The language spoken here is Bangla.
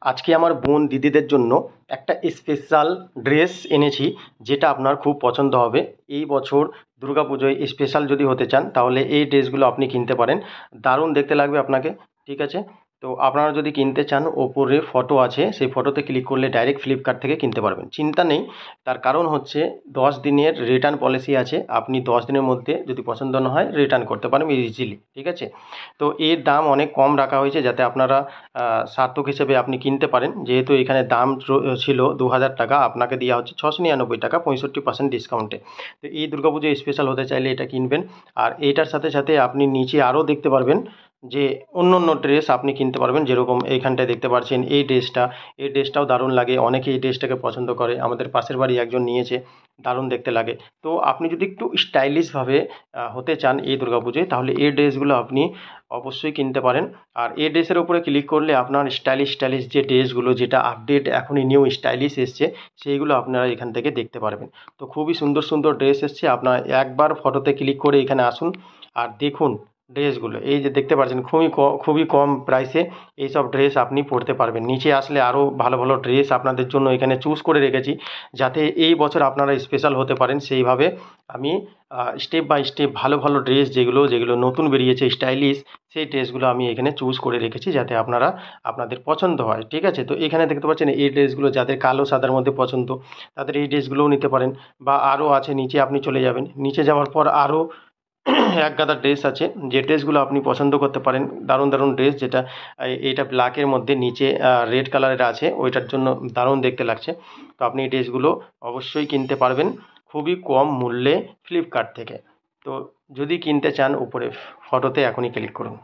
আজকে আমার বোন দিদিদের জন্য একটা স্পেশাল ড্রেস এনেছি, যেটা আপনার খুব পছন্দ হবে। এই বছর দুর্গাপুজোয় স্পেশাল যদি হতে চান তাহলে এই ড্রেসগুলো আপনি কিনতে পারেন। দারুণ দেখতে লাগবে আপনাকে। ঠিক আছে, তো আপনারা যদি কিনতে চান, ওপরে ফটো আছে, সেই ফটোতে ক্লিক করলে ডাইরেক্ট ফ্লিপকার্ট থেকে কিনতে পারবেন, চিন্তা নেই। তার কারণ হচ্ছে 10 দিনের রিটার্ন পলিসি আছে। আপনি 10 দিনের মধ্যে যদি পছন্দ না হয় রিটার্ন করতে পারবেন ইজিলি। ঠিক আছে, তো এর দাম অনেক কম রাখা হয়েছে যাতে আপনারা সার্থক হিসেবে আপনি কিনতে পারেন। যেহেতু এখানে দাম ছিল 2000 টাকা, আপনাকে দেওয়া হচ্ছে 699 টাকা 65% ডিসকাউন্টে। তো এই দুর্গাপুজো স্পেশাল হতে চাইলে এটা কিনবেন। আর এইটার সাথে সাথে আপনি নিচে আরও দেখতে পারবেন যে অন্য অন্য ড্রেস আপনি কিনতে পারবেন। যেরকম এইখানটায় দেখতে পাচ্ছেন এই ড্রেসটাও দারুণ লাগে, অনেকে এই ড্রেসটাকে পছন্দ করে। আমাদের পাশের বাড়ি একজন নিয়েছে, দারুণ দেখতে লাগে। তো আপনি যদি একটু স্টাইলিশভাবে হতে চান এই দুর্গাপুজোয়, তাহলে এই ড্রেসগুলো আপনি অবশ্যই কিনতে পারেন। আর এই ড্রেসের উপরে ক্লিক করলে আপনার স্টাইলিশ স্টাইলিশ যে ড্রেসগুলো, যেটা আপডেট এখনই নিউ স্টাইলিশ এসছে, সেইগুলো আপনারা এখান থেকে দেখতে পারবেন। তো খুবই সুন্দর সুন্দর ড্রেস এসছে। আপনারা একবার ফটোতে ক্লিক করে এখানে আসুন আর দেখুন ড্রেসগুলো। এই যে দেখতে পাচ্ছেন খুবই কম প্রাইসে এইসব ড্রেস আপনি পরতে পারবেন। নিচে আসলে আরও ভালো ভালো ড্রেস আপনাদের জন্য এখানে চুজ করে রেখেছি, যাতে এই বছর আপনারা স্পেশাল হতে পারেন। সেইভাবে আমি স্টেপ বাই স্টেপ ভালো ভালো ড্রেস যেগুলো নতুন বেরিয়েছে স্টাইলিশ, সেই ড্রেসগুলো আমি এখানে চুজ করে রেখেছি যাতে আপনাদের পছন্দ হয়। ঠিক আছে, তো এখানে দেখতে পাচ্ছেন এই ড্রেসগুলো যাদের কালো সাদার মধ্যে পছন্দ, তাদের এই ড্রেসগুলোও নিতে পারেন। বা আরও আছে, নিচে আপনি চলে যাবেন, নিচে যাওয়ার পর আরও এক গাদা ড্রেস আছে, যে ড্রেসগুলো আপনি পছন্দ করতে পারেন। দারুণ দারুণ ড্রেস, যেটা এইটা ব্ল্যাকের মধ্যে নিচে রেড কালারের আছে, ওইটার জন্য দারুণ দেখতে লাগছে। তো আপনি এই ড্রেসগুলো অবশ্যই কিনতে পারবেন খুবই কম মূল্যে ফ্লিপকার্ট থেকে। তো যদি কিনতে চান উপরে ফটোতে এখনই ক্লিক করুন।